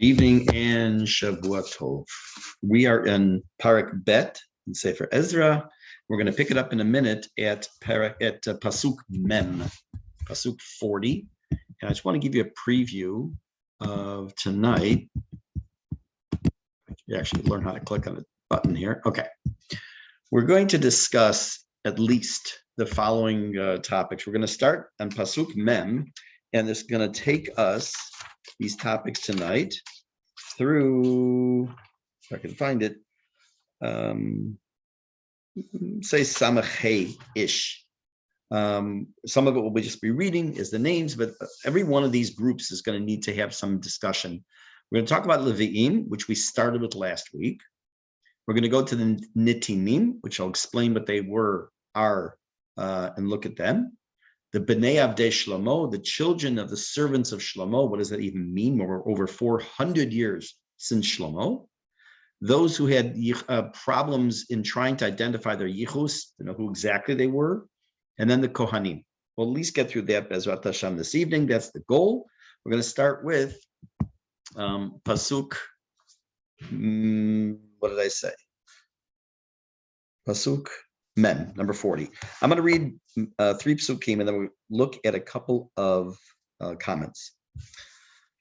Evening and Shavua Tov. We are in Parak Bet in Sefer Ezra. We're going to pick it up in a minute at Pasuk Mem, Pasuk 40. And I just want to give you a preview of tonight. You actually learn how to click on the button here. Okay. We're going to discuss at least the following topics. We're going to start on Pasuk Mem, and it's going to take us, these topics tonight, through, if I can find it, say Samachay-ish. Some of it will just be reading as the names, but every one of these groups is going to need to have some discussion. We're going to talk about Levi'im, which we started with last week. We're going to go to the Nitinim, which I'll explain what they are, and look at them. The Bnei Avdei Shlomo, the children of the servants of Shlomo. What does that even mean? We're over 400 years since Shlomo. Those who had problems in trying to identify their yichus, to know who exactly they were. And then the Kohanim. We'll at least get through that Bezrat Hashem this evening. That's the goal. We're going to start with Pasuk, what did I say? Pasuk Mem, number 40. I'm going to read 3 psukim, and then we'll look at a couple of comments.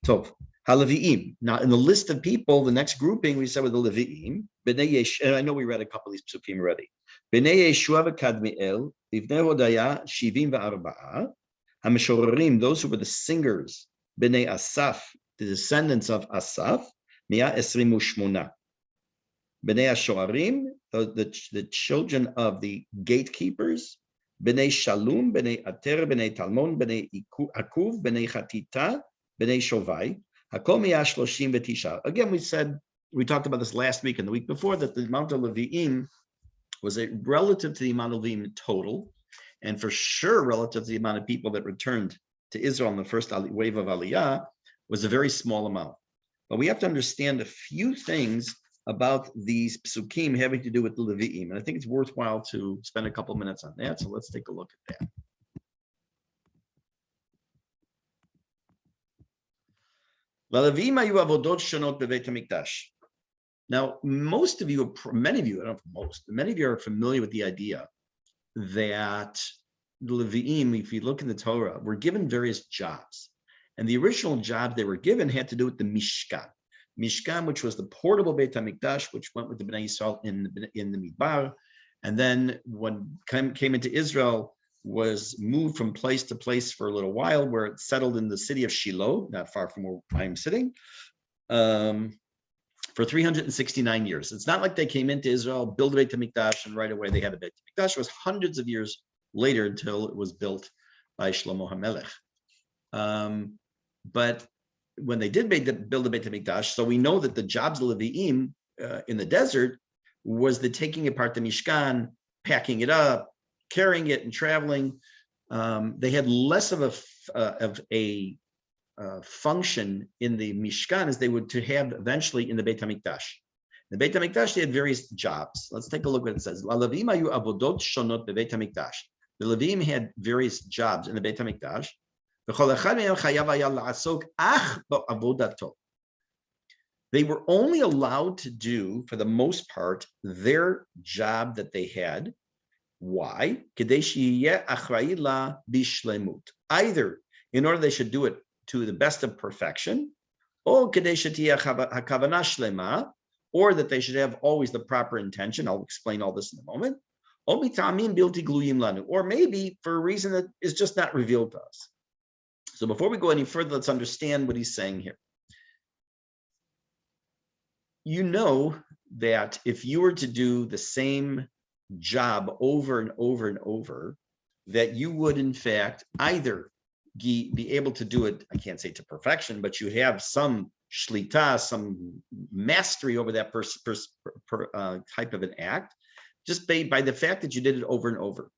Tov, HaLevi'im. Now, in the list of people, the next grouping we said with the Levi'im, B'nai Yesh, and I know we read a couple of these psukim already. B'nai Yeshua v'Kadmiel, Livnei Hodaya, Shivim v'Arba'a, HaMeshorerim, those who were the singers, B'nai Asaf, the descendants of Asaf, Mia Esrim U'Shmona. B'nai Ashoarim, the children of the gatekeepers, B'nai Shalom, B'nai Ater, B'nai Talmon, B'nai Akuv, B'nai Chatita, B'nai Shovai, Hakol Mia Shloshim V'Tisha. Again, we talked about this last week and the week before, that the amount of Levi'im was relative to the amount of Levi'im total, and for sure relative to the amount of people that returned to Israel in the first wave of Aliyah, was a very small amount. But we have to understand a few things about these psukim having to do with the Levi'im. And I think it's worthwhile to spend a couple minutes on that. So let's take a look at that. Now, many of you, I don't know if most, but many of you are familiar with the idea that the Levi'im, if you look in the Torah, were given various jobs. And the original job they were given had to do with the Mishkan. Mishkan, which was the portable Beit HaMikdash, which went with the Bnei Yisrael in the Midbar, and then when came into Israel, was moved from place to place for a little while, where it settled in the city of Shiloh, not far from where I am sitting, for 369 years. It's not like they came into Israel, built a Beit HaMikdash, and right away they had a Beit HaMikdash. It was hundreds of years later until it was built by Shlomo HaMelech. But when they did build a Beit HaMikdash, so we know that the jobs of Levi'im in the desert was the taking apart the Mishkan, packing it up, carrying it, and traveling. They had less of a function in the Mishkan as they would to have eventually in the Beit HaMikdash. In the Beit HaMikdash, they had various jobs. Let's take a look what it says. The Levi'im had various jobs in the Beit HaMikdash. They were only allowed to do, for the most part, their job that they had. Why? Either in order they should do it to the best of perfection, or that they should have always the proper intention. I'll explain all this in a moment. Or maybe for a reason that is just not revealed to us. So before we go any further, let's understand what he's saying here. You know that if you were to do the same job over and over and over, that you would in fact either be able to do it, I can't say to perfection, but you have some shlita, some mastery over that type of an act, just by the fact that you did it over and over.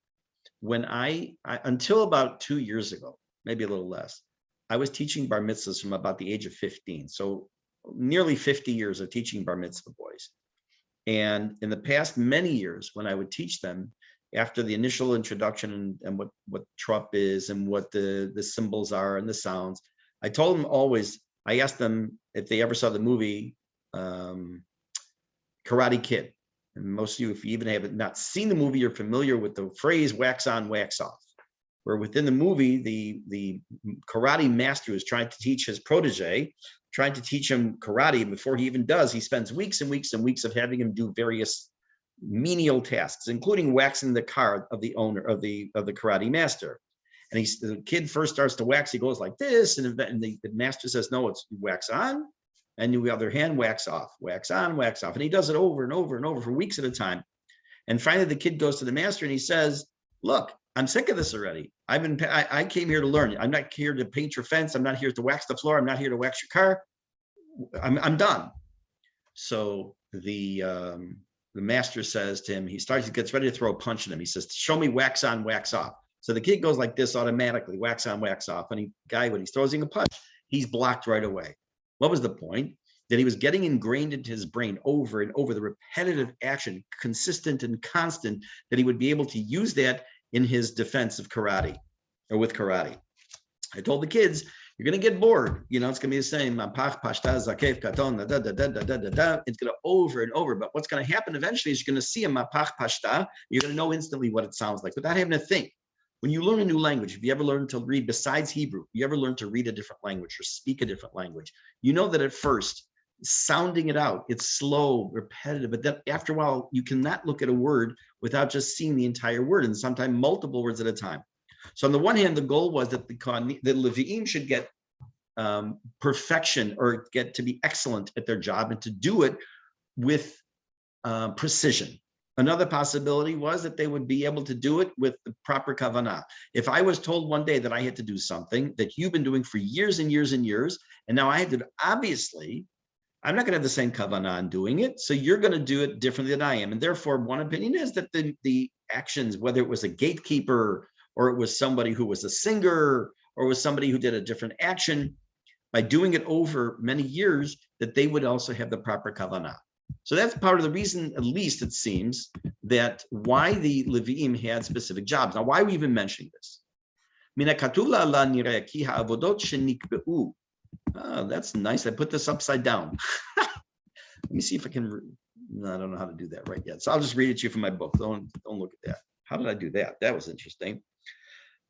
When I until about 2 years ago, maybe a little less, I was teaching bar mitzvahs from about the age of 15. So nearly 50 years of teaching bar mitzvah boys. And in the past many years, when I would teach them, after the initial introduction and what trup is and what the symbols are and the sounds, I told them always, I asked them if they ever saw the movie Karate Kid. And most of you, if you even have not seen the movie, you're familiar with the phrase wax on, wax off, where within the movie, the karate master is trying to teach his protege, trying to teach him karate. And before he even does, he spends weeks and weeks and weeks of having him do various menial tasks, including waxing the car of the owner of the karate master. And the kid first starts to wax. He goes like this, and the master says, "No, it's wax on, and the other hand, wax off, wax on, wax off." And he does it over and over and over for weeks at a time. And finally, the kid goes to the master and he says, "Look, I'm sick of this already. I came here to learn. I'm not here to paint your fence. I'm not here to wax the floor. I'm not here to wax your car. I'm done." So the master says to him, he gets ready to throw a punch at him. He says, "Show me wax on, wax off." So the kid goes like this automatically, wax on, wax off. And when he's throwing a punch, he's blocked right away. What was the point? That he was getting ingrained into his brain over and over, the repetitive action, consistent and constant, that he would be able to use that in his defense of karate, or with karate. I told the kids, you're going to get bored. It's going to be the same. It's going to over and over. But what's going to happen eventually is you're going to see a mapach pashta. You're going to know instantly what it sounds like without having to think. When you learn a new language, if you ever learn to read besides Hebrew, you ever learn to read a different language or speak a different language, you know that at first, sounding it out, it's slow, repetitive, but then after a while, you cannot look at a word without just seeing the entire word, and sometimes multiple words at a time. So on the one hand, the goal was that the Levi'im should get perfection, or get to be excellent at their job, and to do it with precision. Another possibility was that they would be able to do it with the proper kavanah. If I was told one day that I had to do something that you've been doing for years and years and years, and now I had to, obviously, I'm not going to have the same kavanah in doing it, so you're going to do it differently than I am. And therefore, one opinion is that the actions, whether it was a gatekeeper, or it was somebody who was a singer, or was somebody who did a different action, by doing it over many years, that they would also have the proper kavanah. So that's part of the reason, at least it seems, that why the Levi'im had specific jobs. Now, why are we even mentioning this? Oh, that's nice. I put this upside down. Let me see if I can. No, I don't know how to do that right yet. So I'll just read it to you from my book. Don't look at that. How did I do that? That was interesting.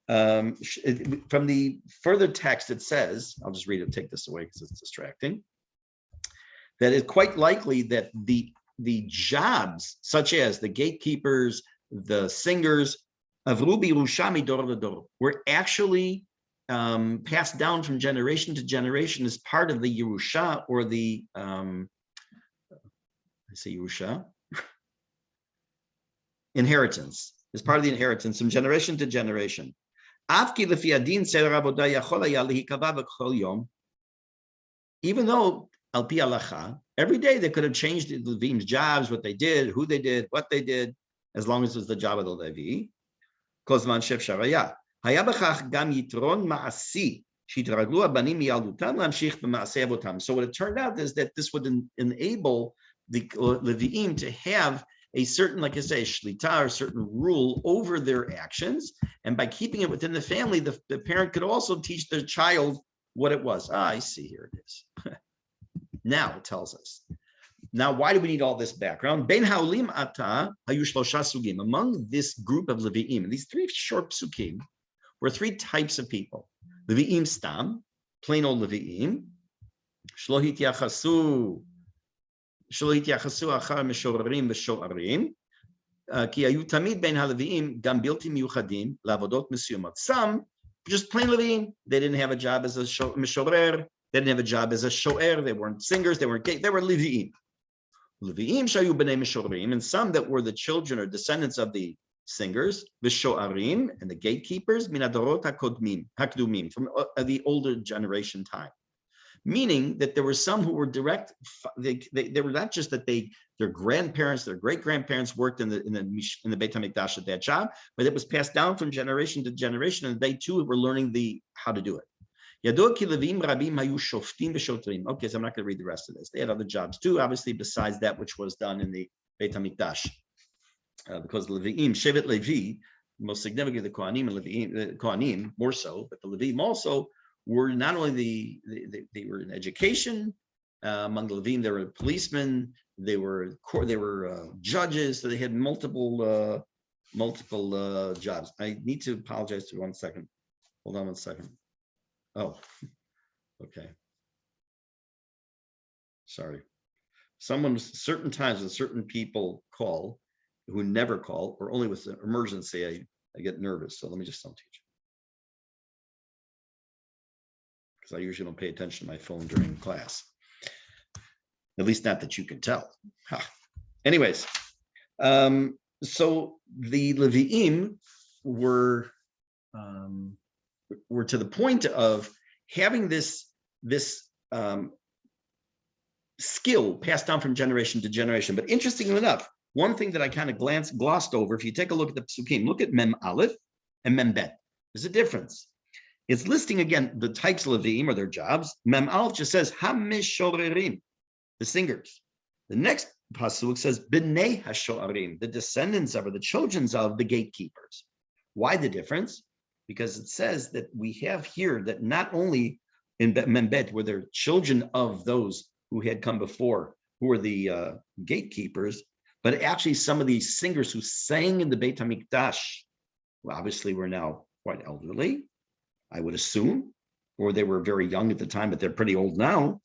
From the further text, it says, I'll just read it, take this away because it's distracting, that it's quite likely that the jobs, such as the gatekeepers, the singers, of Rubi Rushami Dor, were actually passed down from generation to generation as part of the Yerusha, or the, I say Yerusha, inheritance, as part of the inheritance from generation to generation. Even though al pi halacha, every day they could have changed the Levim's jobs, what they did, who they did, what they did, as long as it was the job of the Levi. Kozman shef sharaya. Haya b'chach gam yitron ma'asi shitraglu abanim miyalutam lamshich b'ma'asei avotam. So what it turned out is that this would enable the Levi'im to have a certain, like I say, shlita, or certain rule over their actions. And by keeping it within the family, the parent could also teach their child what it was. I see, here it is. Now it tells us. Now, why do we need all this background? Ben ha'olim ata hayu shlosha sugim. Among this group of Levi'im, these three short psukim, were three types of people. Levi'im stam, plain old Levi'im, shlo hityachasu achar meshorerim v'shoarim, ki hayu tamid ben ha'levi'im gam bilti miyuchadim la'avodot mesuyamot. Some just plain Levi'im. They didn't have a job as a meshorer. They didn't have a job as a shoer. They weren't singers. They weren't gay. They were Levi'im. Levi'im shayu b'nei meshorerim, and some that were the children or descendants of the singers, v'shoarim, and the gatekeepers, min hadorot hakdumim, from the older generation time. Meaning that there were some who were direct. They were not just that their grandparents, their great grandparents worked in the Beit Hamikdash at that job, but it was passed down from generation to generation, and they too were learning how to do it. Okay, so I'm not going to read the rest of this. They had other jobs too, obviously, besides that which was done in the Beit Hamikdash, because the Levi'im, Shevet Levi, most significantly the Kohanim and Levi'im, the Kohanim more so, but the Levi'im also were not only they were in education. Among the Levim, there were policemen, they were judges, so they had multiple jobs. I need to apologize to 1 second. Hold on 1 second. Oh, okay. Sorry. Certain times when certain people call who never call, or only with an emergency, I get nervous. So let me just don't teach. Because I usually don't pay attention to my phone during class. At least not that you can tell. Huh. Anyways, so the Levi'im were to the point of having this skill passed down from generation to generation. But interestingly enough, one thing that I kind of glossed over, if you take a look at the psukim, look at Mem Aleph and Mem Bet. There's a difference. It's listing again the types of Levi'im or their jobs. Mem Aleph just says Hamishorerim, the singers. The next pasuk says B'nei Hashoarim, the descendants of, or the children of the gatekeepers. Why the difference? Because it says that we have here that not only in Mem Bet were there children of those who had come before, who were the gatekeepers, but actually some of these singers who sang in the Beit HaMikdash, well, obviously were now quite elderly, I would assume, or they were very young at the time, but they're pretty old now,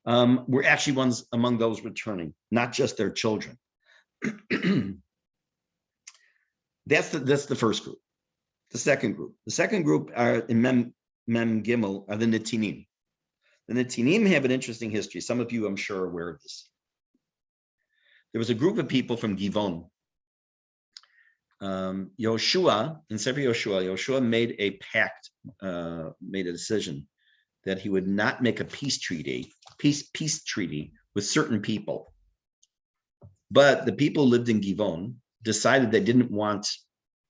were actually ones among those returning, not just their children. That's the first group. The second group are in Mem Gimel are the Netinim. The Netinim have an interesting history. Some of you, I'm sure, are aware of this. There was a group of people from Givon. Yoshua, in Sefer Yoshua made a pact, made a decision that he would not make a peace treaty with certain people. But the people who lived in Givon decided they didn't want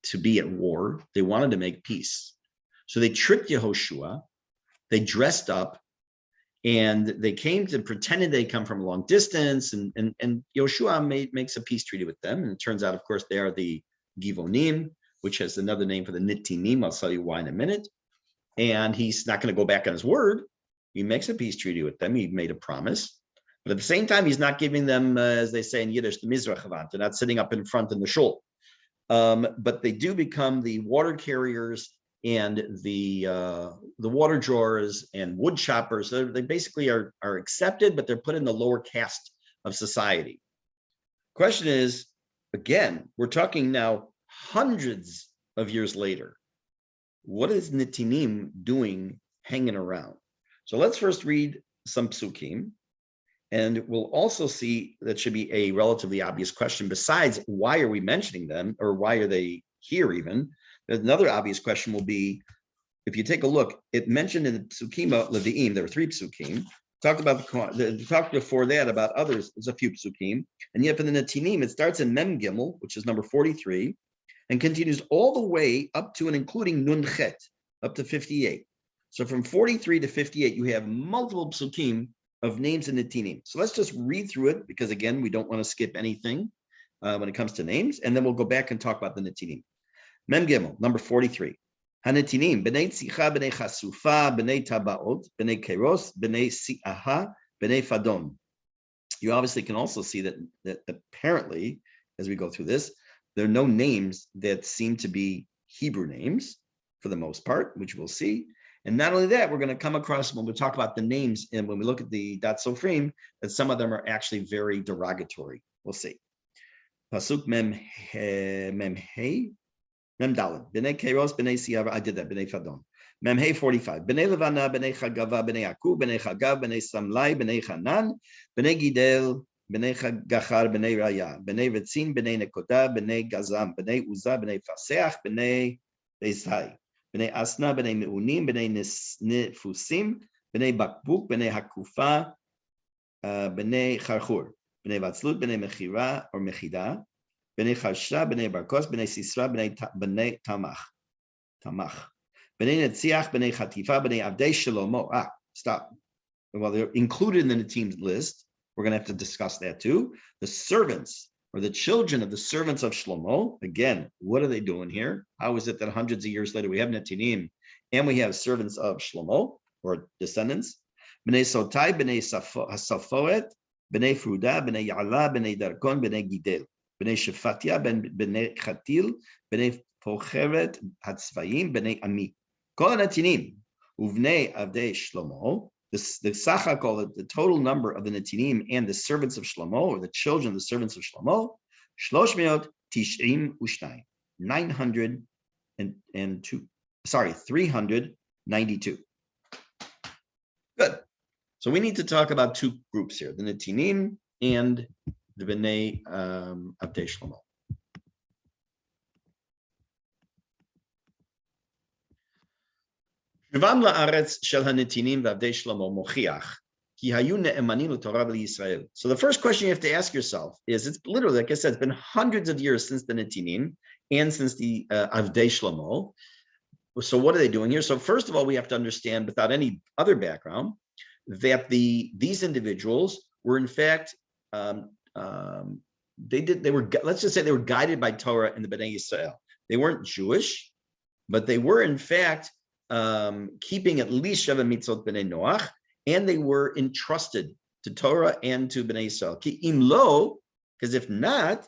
to be at war. They wanted to make peace. So they tricked Yehoshua. They dressed up and they came to pretending they come from a long distance. And Yehoshua makes a peace treaty with them. And it turns out, of course, they are the Givonim, which has another name for the Nitinim. I'll tell you why in a minute. And he's not going to go back on his word. He makes a peace treaty with them. He made a promise. But at the same time, he's not giving them, as they say in Yiddish, the Mizrachavant. They're not sitting up in front in the shul. But they do become the water carriers and the water drawers and wood choppers. They basically are accepted, but they're put in the lower caste of society. Question is, again, we're talking now hundreds of years later. What is Netinim doing hanging around? So let's first read some psukim, and we'll also see that should be a relatively obvious question. Besides, why are we mentioning them, or why are they here even? Another obvious question will be, if you take a look, it mentioned in the psukim of Levi'im, there were 3 psukim, talked before that about others, there's a few psukim, and yet for the Netinim, it starts in Mem Gimel, which is number 43, and continues all the way up to and including Nun Chet, up to 58. So from 43 to 58, you have multiple psukim of names in Netinim. So let's just read through it, because again, we don't want to skip anything when it comes to names, and then we'll go back and talk about the Netinim. Mem Gimel, number 43. Hanetinim, b'nei tzicha, b'nei chasufa, b'nei tabaot, b'nei keros, b'nei si'aha, b'nei fadon. You obviously can also see that apparently, as we go through this, there are no names that seem to be Hebrew names for the most part, which we'll see. And not only that, we're going to come across when we talk about the names and when we look at the Dat Sofrim, that some of them are actually very derogatory. We'll see. Pasuk Mem Hey. Mem Dalet, B'nei Keros, B'nei Siava, I did that, B'nei Fadon. Mem Hey 45, B'nei Levana, B'nei Chagava, B'nei Akub, B'nei Chagav, B'nei Samlai, B'nei Chanan, B'nei Gidel, B'nei Gachar, B'nei Raya, B'nei Vetzin, B'nei Nekoda, B'nei Gazam, B'nei Uza, B'nei Faseach, B'nei Bezai, B'nei Asna, B'nei Meunim, B'nei Nefusim, B'nei Bakbuk, B'nei Hakufa, B'nei Charchur, B'nei Vatzlut, B'nei Mechira, or Mechida, B'nei Charsha, B'nei Barkos, B'nei Sisra, B'nei Tamach. B'nei Netziach, B'nei Chatifa, B'nei Avdei Shlomo. Stop. Well, they're included in the Netim's list. We're going to have to discuss that too. The servants, or the children of the servants of Shlomo. Again, what are they doing here? How is it that hundreds of years later we have Netinim And we have servants of Shlomo, or descendants. Bnei Sotai, Bnei Safoet, Bnei Fruda, Bnei Ya'ala, Bnei Darkon, Bnei Gidel, Bnei Shefatia, Bnei Chatil, Bnei Pocheret Hatzvayim, Bnei Ami. Kol Netinim, Uvnei Avdei Shlomo. The Sachakol, the total number of the Netinim and the servants of Shlomo, or the children of the servants of Shlomo, 392. 392. Good. So we need to talk about two groups here, the Netinim and the Bnei Avdei Shlomo. Shivam la'aretz shel hanetinim v'avdei Shlomo mochiach ki hayu ne'emanim l'Torah v'Yisrael. So the first question you have to ask yourself is, it's literally, like I said, it's been hundreds of years since the Netinim and since the Avdei Shlomo. So what are they doing here? So first of all, we have to understand, without any other background, that these individuals were in fact let's just say they were guided by Torah and the Bnei Yisrael. They weren't Jewish, but they were in fact keeping at least Sheva Mitzvot Bnei Noach, and they were entrusted to Torah and to Bnei Yisrael. Ki im lo, because if not,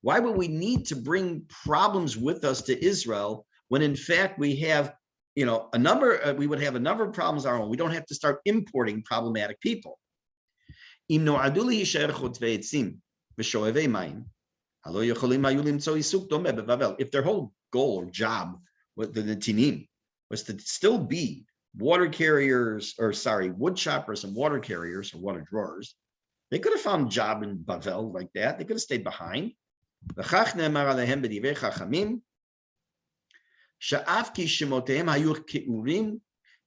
why would we need to bring problems with us to Israel when in fact we have, we would have a number of problems our own. We don't have to start importing problematic people. If their whole goal or job with the Netinim was to still be wood choppers and water carriers or water drawers, they could have found a job in Bavel like that. They could have stayed behind.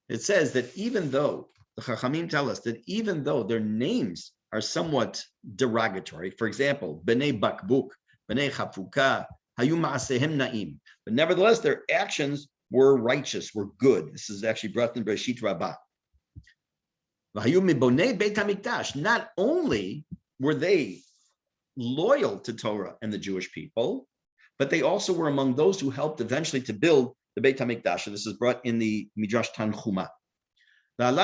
It says that even though the Chachamim tell us that even though their names are somewhat derogatory, for example, Bnei Bakbuk, Bnei Chafuka, Hayu Ma'asehem Na'im, but nevertheless their actions were righteous, were good. This is actually brought in Bereshit Rabbah. Not only were they loyal to Torah and the Jewish people, but they also were among those who helped eventually to build the Beit HaMikdash. This is brought in the Midrash Tanchuma. Later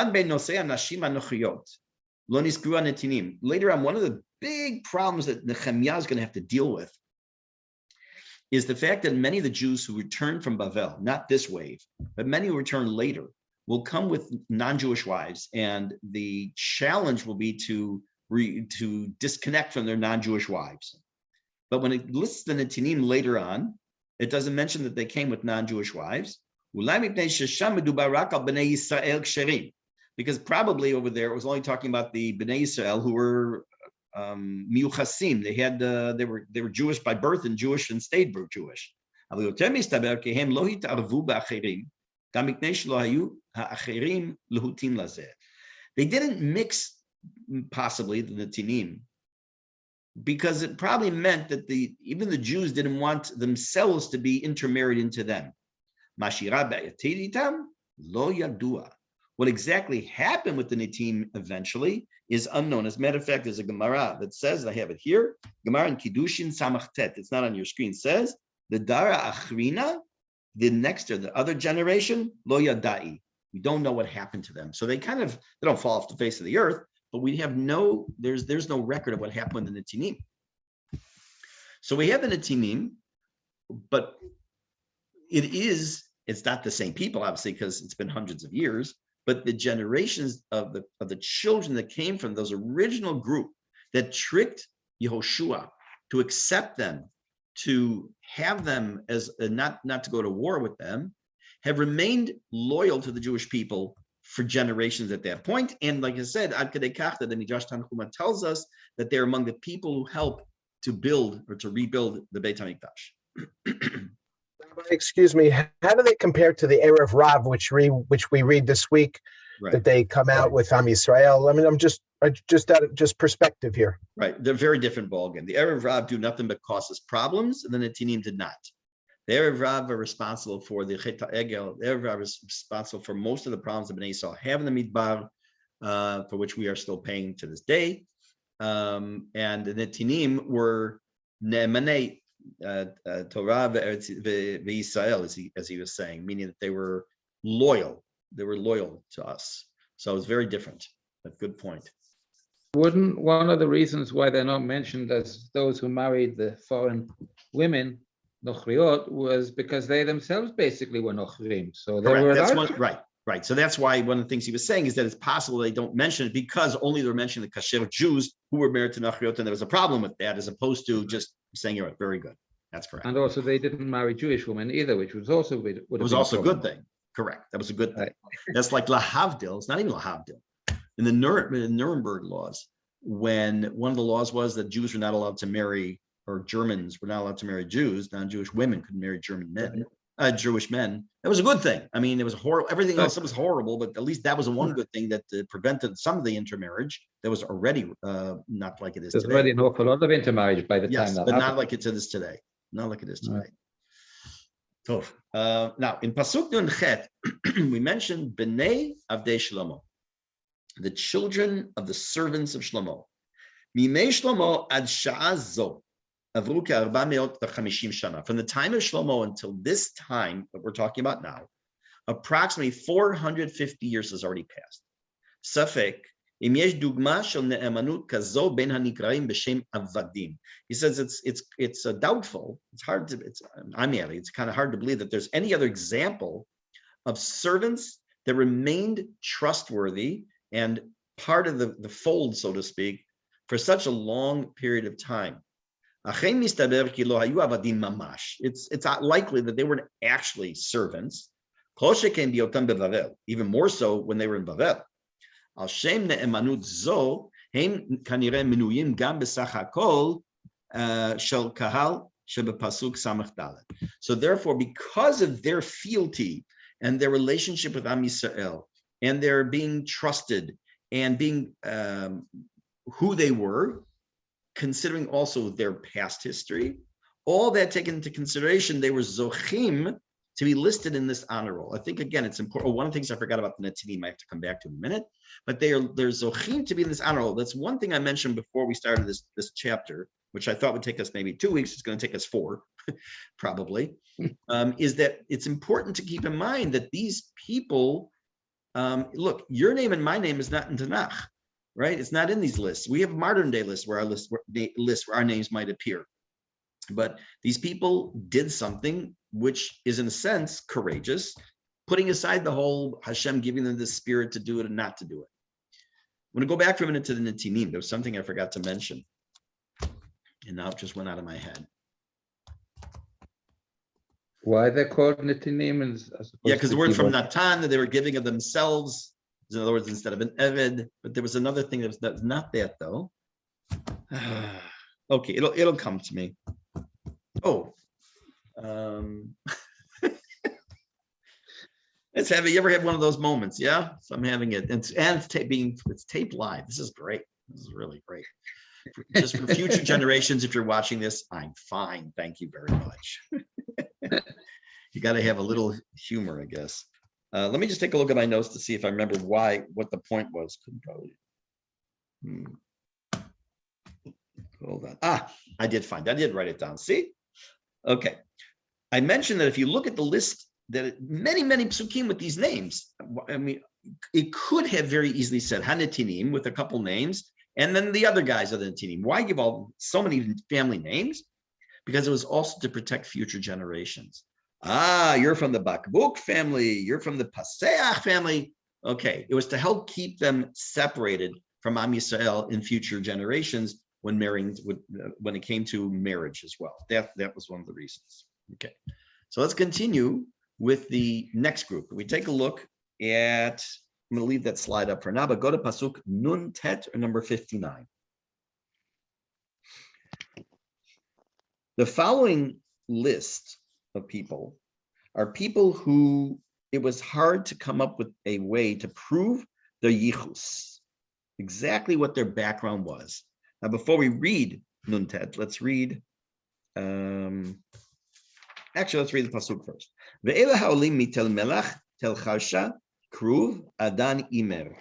on, one of the big problems that Nehemiah is going to have to deal with is the fact that many of the Jews who returned from Bavel, not this wave, but many who returned later, will come with non-Jewish wives, and the challenge will be to disconnect from their non-Jewish wives. But when it lists the Netinim later on, it doesn't mention that they came with non-Jewish wives, because probably over there it was only talking about the Bnei Yisrael who were miuchasim. They were Jewish by birth and Jewish and stayed Jewish. They didn't mix possibly the Netinim because it probably meant that even the Jews didn't want themselves to be intermarried into them. What exactly happened with the Netim eventually is unknown. As a matter of fact, there's a Gemara that says, I have it here, Gemara in Kiddushin Samachtet, it's not on your screen, says, the Dara Achrina, the other generation, Lo Yadai. We don't know what happened to them. So they don't fall off the face of the earth, but we have there's no record of what happened with the Netinim. So we have the Netinim, but it's not the same people, obviously, because it's been hundreds of years, but the generations of the children that came from those original group that tricked Yehoshua to accept them, to have them as not to go to war with them, have remained loyal to the Jewish people for generations at that point. And like I said, Ad Kedei Kach, the Midrash Tanchuma tells us that they're among the people who help to build or to rebuild the Beit HaMikdash. Excuse me, how do they compare to the Erev Rav, which we read this week, right, that they come out with Am Yisrael? I mean, I'm just out of perspective here. Right, they're very different ballgame. The Erev Rav do nothing but cause us problems, and the Netinim did not. The Erev Rav are responsible for the Chet HaEgel. The Erev Rav is responsible for most of the problems that Bnei Yisrael have in the Midbar, for which we are still paying to this day. And the Netinim were Ne'emanei Torah ve'Yisrael, as he was saying, meaning that they were loyal. They were loyal to us. So it's very different. But good point. Wouldn't one of the reasons why they're not mentioned as those who married the foreign women, Nochriot, was because they themselves basically were Nochrim. So they were right. So that's why one of the things he was saying is that it's possible they don't mention it because only they're mentioning the Kasher Jews who were married to Nochriot, and there was a problem with that, as opposed to just saying, "You're right, very good." That's correct. And also, they didn't marry Jewish women either, which was also it was also a good thing. Correct. That was a good thing. Right. That's like Lahavdil. It's not even Lahavdil. In the Nuremberg laws, when one of the laws was that Jews were not allowed to marry, or Germans were not allowed to marry Jews, non-Jewish women could marry German men, Jewish men. That was a good thing. I mean, it was horrible. Everything else was horrible, but at least that was one good thing that prevented some of the intermarriage that was already not like it is There's today. already an awful lot of intermarriage by the time that but happened. not like it is today. Not like it is today. Right. Now, in Pasuk Nun Chet, we mentioned B'nai Avdei Shlomo, the children of the servants of Shlomo. Mimei Shlomo ad sha'azo avru ke-450 shana. From the time of Shlomo until this time that we're talking about now, approximately 450 years has already passed. Safek im yesh dugma shel ne'emanut kazo ben hanikraim b'shem avadim. He says it's doubtful. It's hard to. It's kind of hard to believe that there's any other example of servants that remained trustworthy and part of the fold, so to speak, for such a long period of time. It's likely that they weren't actually servants. Even more so when they were in Bavel. So therefore, because of their fealty and their relationship with Am Yisrael, and their being trusted and being who they were, considering also their past history, all that taken into consideration, they were zochim to be listed in this honor roll. I think, again, it's important. One of the things I forgot about the Netinim, I have to come back to in a minute, but they're zochim to be in this honor roll. That's one thing I mentioned before we started this chapter, which I thought would take us maybe 2 weeks. It's going to take us 4, probably, is that it's important to keep in mind that these people, look, your name and my name is not in Tanakh, right? It's not in these lists. We have modern day lists where our names might appear. But these people did something which is, in a sense, courageous, putting aside the whole Hashem giving them the spirit to do it and not to do it. I'm going to go back for a minute to the Netinim. There was something I forgot to mention, and now it just went out of my head. Why they're called Netinim? Yeah, because the word from Natan, that they were giving of themselves, in other words, instead of an Eved. But there was another thing that's not that, though. Okay, it'll come to me. Oh, it's heavy. You ever had one of those moments? Yeah, so I'm having it, and it's taped live. This is great. This is really great. Just for future generations, if you're watching this, I'm fine. Thank you very much. You got to have a little humor, I guess. Let me just take a look at my notes to see if I remember what the point was. Couldn't probably. Hold on. I did write it down. See? Okay. I mentioned that if you look at the list, that many psukim with these names, I mean, it could have very easily said Hanetinim with a couple names, and then the other guys are the Netinim. Why give so many family names? Because it was also to protect future generations. You're from the Bakbuk family. You're from the Paseach family. Okay, it was to help keep them separated from Am Yisrael in future generations when when it came to marriage as well. That was one of the reasons. Okay, so let's continue with the next group. We take a look at. I'm going to leave that slide up for now, but go to Pasuk Nun Tet, or number 59. The following list of people are people who it was hard to come up with a way to prove their yichus, exactly what their background was. Now, before we read Nun Tet, let's read. Let's read the pasuk first. Ve'ela haolim mitel melach tel charsha kruv adan imer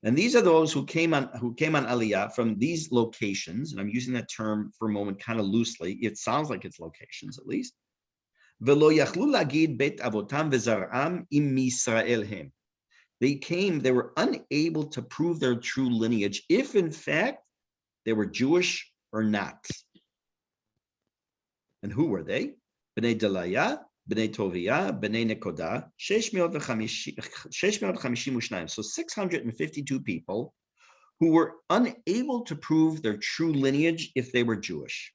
And these are those who came on Aliyah from these locations. And I'm using that term for a moment kind of loosely. It sounds like it's locations at least. Velo yachlu lagid bet avotam v'zar'am im Yisrael hem. They were unable to prove their true lineage if in fact they were Jewish or not. And who were they? Bnei Delaya, Bnei Tovia, Bnei Nekoda, 652. So 652 people who were unable to prove their true lineage if they were Jewish.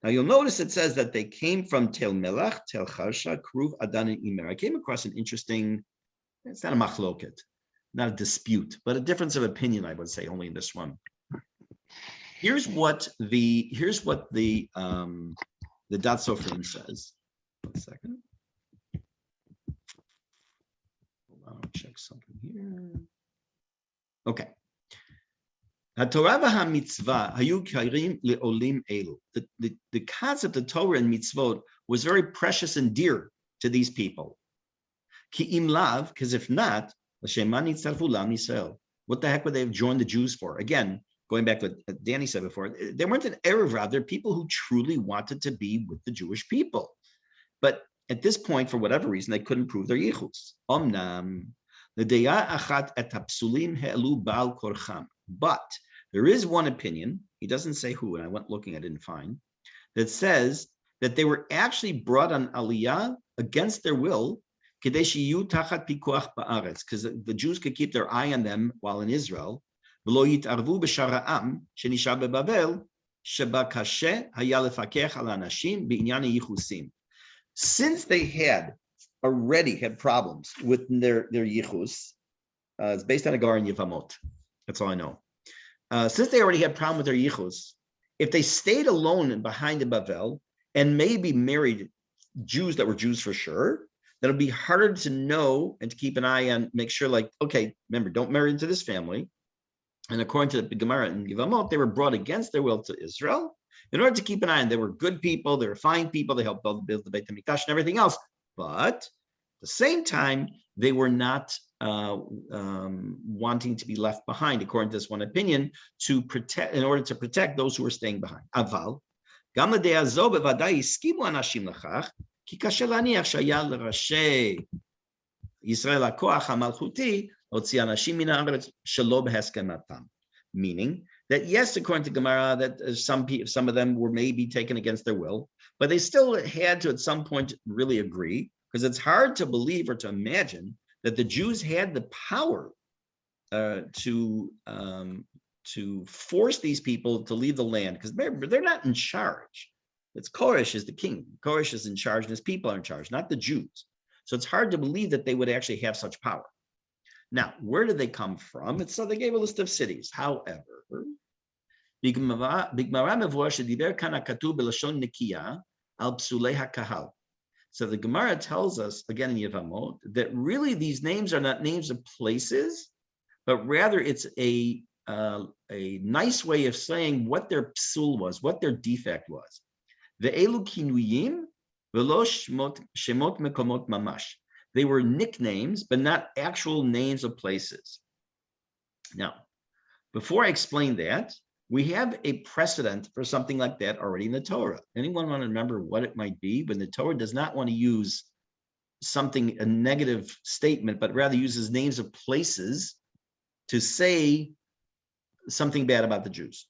Now you'll notice it says that they came from Tel Melach, Tel Charsha, Kruv, Adan, and Imer. I came across an interesting, it's not a machloket, not a dispute, but a difference of opinion, I would say, only in this one. Here's what the Dat Sofrim says. 1 second. Hold on, I'll check something here. Okay. The concept of Torah and mitzvot was very precious and dear to these people. Because if not, what the heck would they have joined the Jews for? Again, going back to what Danny said before, they weren't an Erev Rav. They're people who truly wanted to be with the Jewish people. But at this point, for whatever reason, they couldn't prove their yichus. But there is one opinion, he doesn't say who, and I went looking, I didn't find, that says that they were actually brought on Aliyah against their will, because the Jews could keep their eye on them while in Israel. Since they had already had problems with their yichus, it's based on a Gemara in Yevamot. That's all I know. Since they already had problem with their yichus, if they stayed alone and behind in Bavel and maybe married Jews that were Jews for sure, then it'll be harder to know and to keep an eye on, make sure, like, okay, remember, don't marry into this family. And according to the Gemara in Yevamot, they were brought against their will to Israel in order to keep an eye on. They were good people, they were fine people, they helped build the Beit HaMikdash and everything else. But at the same time, they were not wanting to be left behind, according to this one opinion, to protect, in order to protect those who were staying behind. Aval, gam l'dea zo bevadai iskimu anashim lechach, ki kashe laniach shaya l'rashei Yisrael hakoach hamalchuti lotzi anashim min haaretz shelo beheskematam. Meaning that yes, according to Gemara, that some of them were maybe taken against their will, but they still had to at some point really agree, because it's hard to believe or to imagine that the Jews had the power to force these people to leave the land, because they're not in charge. It's Koresh is the king. Koresh is in charge, and his people are in charge, not the Jews. So it's hard to believe that they would actually have such power. Now, where did they come from? So they gave a list of cities. However, so the Gemara tells us, again in Yevamot, that really these names are not names of places, but rather it's a nice way of saying what their psul was, what their defect was. Ve'elu kinuyim velo shemot mekomot mamash. They were nicknames, but not actual names of places. Now, before I explain that, we have a precedent for something like that already in the Torah. Anyone want to remember what it might be? When the Torah does not want to use something, a negative statement, but rather uses names of places to say something bad about the Jews.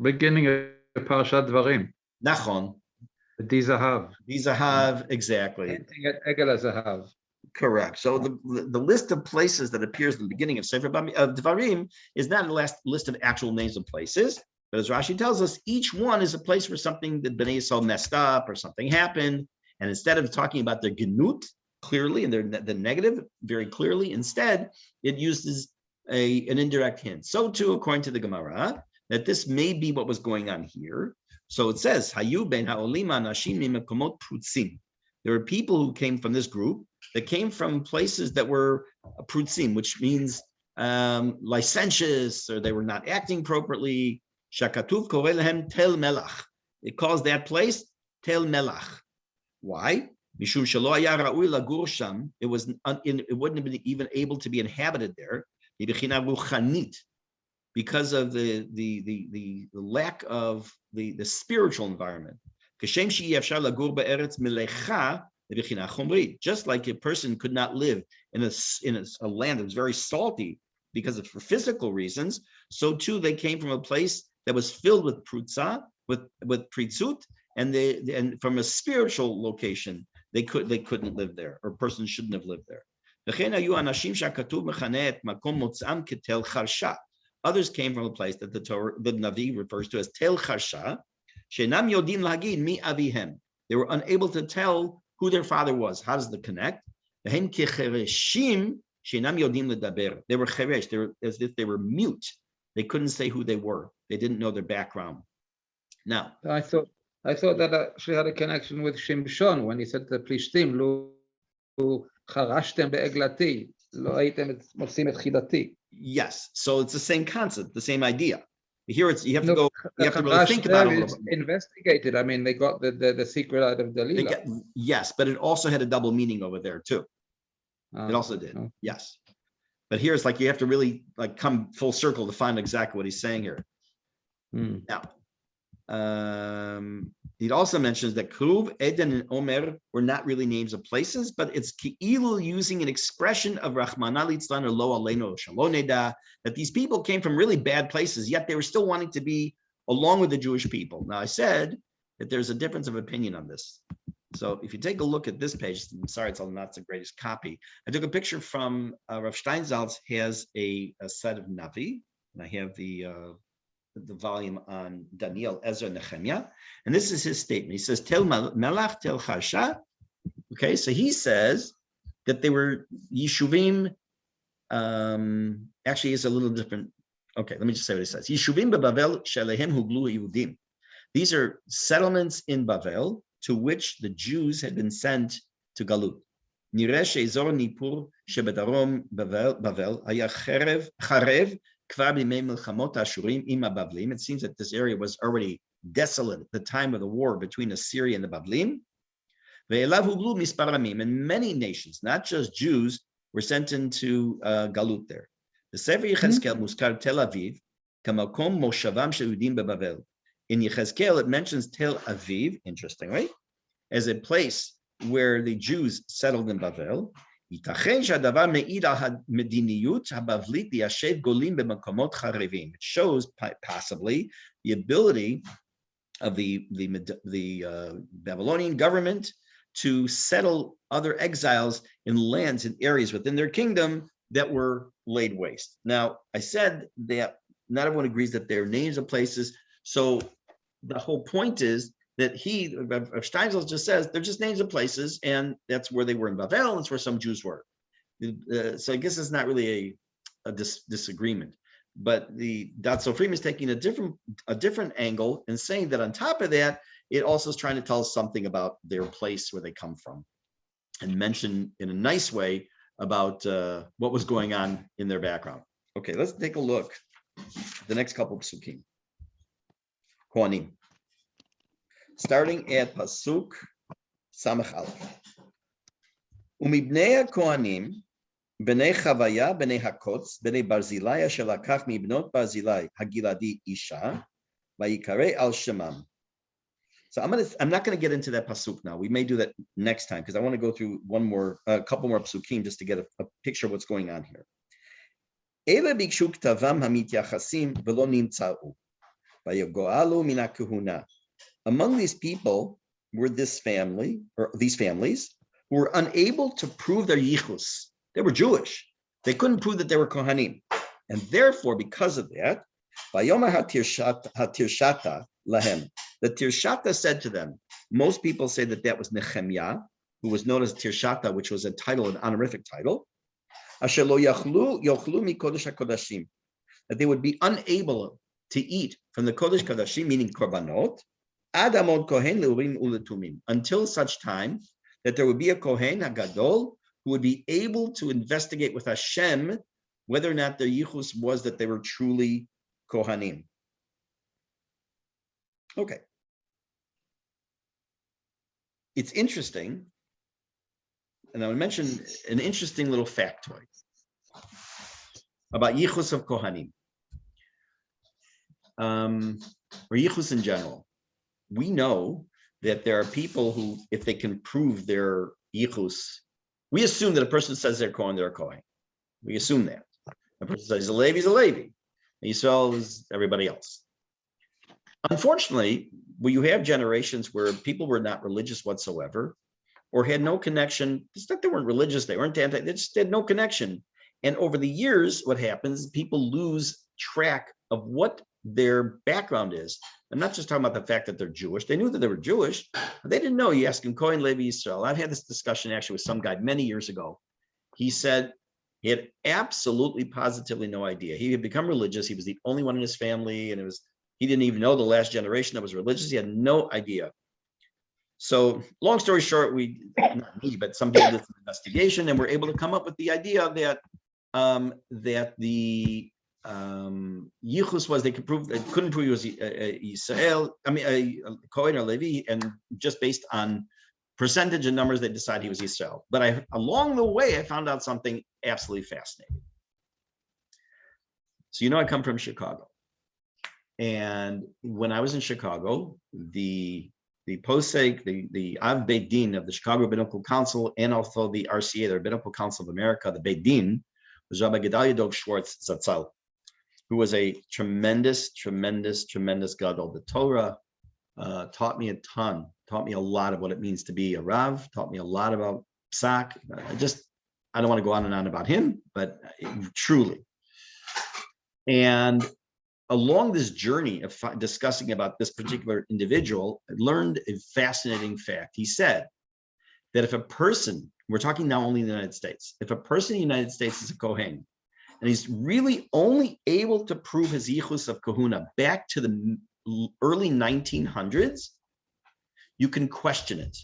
Beginning of Parashat Dvarim. Nachon. Dizahav. Dizahav, exactly. Egel Zahav. Correct. So the list of places that appears in the beginning of Sefer Dvarim is not a list of actual names of places, but as Rashi tells us, each one is a place where something that Bnei Yisrael messed up or something happened. And instead of talking about their genut clearly and the negative very clearly, instead it uses an indirect hint. So too, according to the Gemara, that this may be what was going on here. So it says, Hayu ben ha'olim anashim mimekomot prutzim. There were people who came from this group that came from places that were prutzim, which means licentious, or they were not acting appropriately. Shakatuv koreh lehem tel melach. It calls that place tel melach. Why? Mishum shelo haya ra'ui lagur sham. It wouldn't have been even able to be inhabited there, because of the lack of the spiritual environment. Just like a person could not live in a land that was very salty because of for physical reasons, so too they came from a place that was filled with prutza, with pritzut, and from a spiritual location they couldn't live there, or a person shouldn't have lived there. Others came from a place that the Navi refers to as Tel Charsha. They were unable to tell who their father was. How does it connect? They were cheresh. They were as if they were mute. They couldn't say who they were. They didn't know their background. Now, I thought that actually had a connection with Shimshon when he said to the Plishtim, "Lo charashtem be'eglati, lo haytem motzim et chidati." Yes, so it's the same concept, the same idea. Here you have to really think about it a little bit. Investigated. I mean, they got the secret out of Delilah. Yes, but it also had a double meaning over there too. It also did. Yes. But here it's like you have to really like come full circle to find exactly what he's saying here. Now, it also mentions that Kruv, Eden, and Omer were not really names of places, but it's Ki'ilu using an expression of Rahmana litzlan or Lo Aleinu Shaloneda, that these people came from really bad places, yet they were still wanting to be along with the Jewish people. Now, I said that there's a difference of opinion on this. So if you take a look at this page, I'm sorry, it's not the greatest copy. I took a picture from Rav Steinsaltz has a set of Navi, and I have the volume on Daniel, Ezra, Nehemiah, and this is his statement. He says, "Tel Melach, Tel Charsha." Okay, so he says that they were Yishuvim. Actually, it's a little different. Okay, let me just say what he says. Yishuvim beBavel shelehem huglu Yehudim. These are settlements in Bavel to which the Jews had been sent to Galut. Nireh she'ezor nipur shebedarom Bavel haya charev. It seems that this area was already desolate at the time of the war between Assyria and the Bavlim. And many nations, not just Jews, were sent into Galut there. The Sefer Yechezkel Muskar Tel Aviv, Kamakom Moshavam Shehudim beBavel. In Yechezkel, it mentions Tel Aviv, interesting, right? As a place where the Jews settled in Bavel. It shows possibly the ability of the Babylonian government to settle other exiles in lands and areas within their kingdom that were laid waste. Now, I said that not everyone agrees that they're names of places. So the whole point is that Steinsaltz just says they're just names of places, and that's where they were in Bavel, and that's where some Jews were. So I guess it's not really a disagreement, but the Dat Sofrim is taking a different angle and saying that on top of that, it also is trying to tell us something about their place where they come from, and mention in a nice way about what was going on in their background. Okay, let's take a look at the next couple of psukim. Kohanim. Starting at Pasuk Samach Aleph. Umibnei Kohanim, Bnei Chavaya, Bnei Hakotz, Bnei Barzilai, Asher lakach mibnot Barzilai, Hagiladi Isha, Vayikare al Shemam. So I'm not going to get into that pasuk now. We may do that next time because I want to go through a couple more psukim just to get a picture of what's going on here. Ele bikshu ktavam hamityachasim velo nimtzau, vayogoalu min hakehuna. Among these people were these families who were unable to prove their yichus. They were Jewish. They couldn't prove that they were Kohanim. And therefore, because of that, Vayoma hatirshata lahem. The Tirshata said to them, most people say that was Nehemiah, who was known as Tirshata, which was a title, an honorific title. Asher lo yochlu mikodesh hakodashim. That they would be unable to eat from the Kodesh Kodashim, meaning korbanot, Adamod Kohen Leurim Uletumim, until such time that there would be a Kohen Hagadol who would be able to investigate with Hashem whether or not their yichus was that they were truly Kohanim. Okay. It's interesting, and I would mention an interesting little factoid. about yichus of kohanim, or yichus in general. We know that there are people who, if they can prove their yichus, we assume that a person says they're Kohen, they're a Kohen. We assume that. A person says he's a Levi, he's a Levi. Yisrael is everybody else. Unfortunately, when you have generations where people were not religious whatsoever, or had no connection, it's not they weren't religious, they weren't anti, they just had no connection. And over the years, what happens, people lose track of what their background is. I'm not just talking about the fact that they're Jewish. They knew that they were Jewish, but they didn't know. You ask him, Kohen, Levi, Yisrael. I've had this discussion actually with some guy many years ago. He said he had absolutely, positively no idea. He had become religious. He was the only one in his family, and he didn't even know the last generation that was religious. He had no idea. So long story short, not me, but some people did some investigation and were able to come up with the idea that the yichus was they couldn't prove he was Yisrael, a Kohen or Levi, and just based on percentage and numbers, they decided he was Yisrael. But along the way, I found out something absolutely fascinating. So I come from Chicago, and when I was in Chicago, the posek, the Av Beit Din of the Chicago Rabbinical Council, and also the RCA, the Rabbinical Council of America, the Beit Din, was Rabbi Gedalia Dov Schwartz Zatzal, who was a tremendous gadol. The Torah taught me a ton, taught me a lot of what it means to be a Rav, taught me a lot about Psak. I don't want to go on and on about him, but truly. And along this journey of discussing about this particular individual, I learned a fascinating fact. He said that if a person, we're talking now only in the United States, if a person in the United States is a Kohen, and he's really only able to prove his yichus of kahuna back to the early 1900s, you can question it.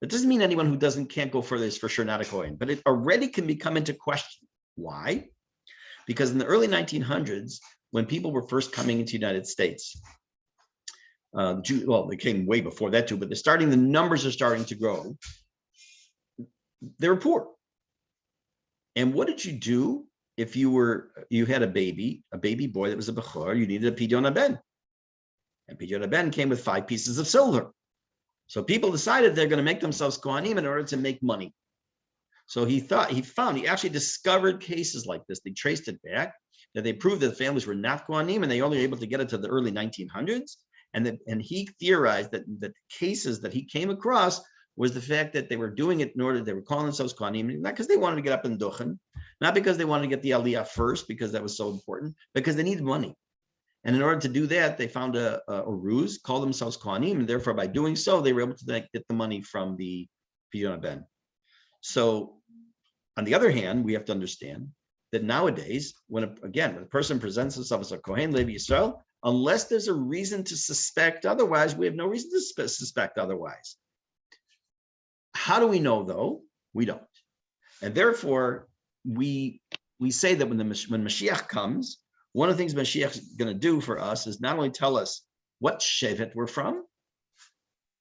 It doesn't mean anyone who can't go further is for sure not a Kohen, but it already can become into question. Why? Because in the early 1900s, when people were first coming into the United States, they came way before that too, but the numbers are starting to grow. They were poor. And what did you do if you had a baby boy that was a bechor? You needed a pidyon haben. And pidyon haben came with 5 pieces of silver. So people decided they're going to make themselves kohanim in order to make money. So he actually discovered cases like this. They traced it back, that they proved that the families were not kohanim, and they only were able to get it to the early 1900s. And he theorized that the cases that he came across was the fact that they were doing it in order, they were calling themselves kohanim, not because they wanted to get up in duchen, not because they wanted to get the aliyah first, because that was so important, because they needed money. And in order to do that, they found a ruse, called themselves kohanim, and therefore by doing so, they were able to get the money from the pidyon haben. So on the other hand, we have to understand that nowadays, when a person presents himself as a Kohen Levi Yisrael, unless there's a reason to suspect otherwise, we have no reason to suspect otherwise. How do we know, though? We don't. And therefore, we say that when Mashiach comes, one of the things Mashiach is going to do for us is not only tell us what shevet we're from.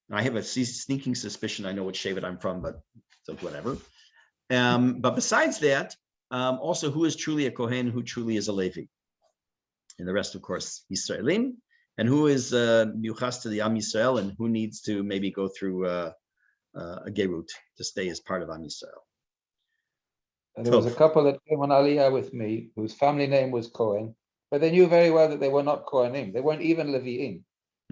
And I have a sneaking suspicion I know what shevet I'm from, but so whatever. But besides that, also who is truly a Kohen, who truly is a Levi. And the rest, of course, Yisraelim, and who is Yuchas to the Am Yisrael, and who needs to maybe go through a Gerut to stay as part of Am Yisrael. And there was a couple that came on Aliyah with me, whose family name was Cohen, but they knew very well that they were not Kohanim. They weren't even Levi'im.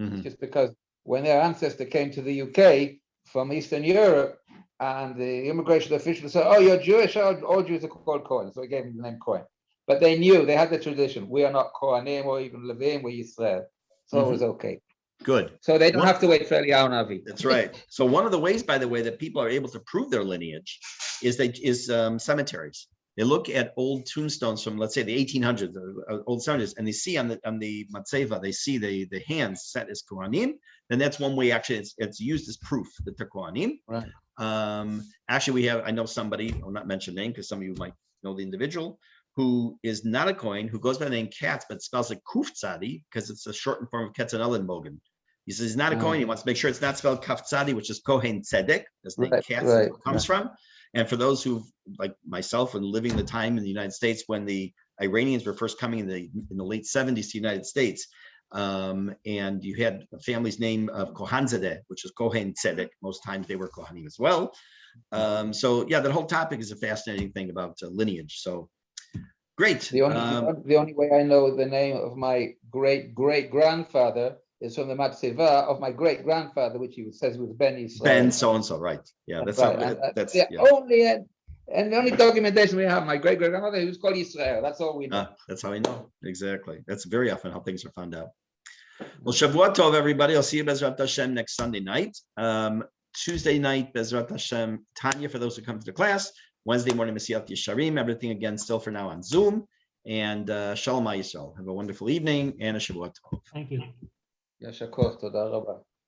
Mm-hmm. Just because when their ancestor came to the UK from Eastern Europe, and the immigration officials said, "Oh, you're Jewish. All Jews are called Cohen." So he gave them the name Cohen. But they knew, they had the tradition. We are not Kohanim or even Levi'im, we're Yisrael. So it was okay. Good. So they don't have to wait for Eliyahu Navi. That's right. So one of the ways, by the way, that people are able to prove their lineage is cemeteries. They look at old tombstones from, let's say, the 1800s, old 70s, and they see on the matzeva, they see the hands set as Kohanim. Then that's one way. Actually, it's used as proof that they're Kohanim. Right. Actually, I know somebody, I'll not mention name because some of you might know the individual, who is not a Kohen, who goes by the name Katz, but spells it Kuf Tzadi because it's a shortened form of Ketzanel Bogen. He says he's not a Kohen. He wants to make sure it's not spelled Kaf Tzadi, which is Kohen Tzedek. That's the name Katz comes from. And for those who, like myself, and living the time in the United States when the Iranians were first coming in the late 70s to the United States. And you had a family's name of Kohanzadeh, which is Kohen Tzedek. Most times they were Kohanim as well. So yeah, that whole topic is a fascinating thing about lineage. So great. The only way I know the name of my great-great-grandfather is from the Matzeva of my great-grandfather, which he says was Ben Israel. Ben so-and-so, right. Yeah, that's right. How, that's the yeah. only documentation we have, my great-great-grandfather, he was called Israel. That's all we know. That's how we know. Exactly. That's very often how things are found out. Well, Shavua Tov, everybody. I'll see you Bezrat Hashem next Sunday night. Tuesday night, Bezrat Hashem, Tanya, for those who come to the class. Wednesday morning, Masiyat Yesharim. Everything again still for now on Zoom. And Shalom Yisrael. Have a wonderful evening and a Shavua Tov. Thank you. Yashakor, toda rabba.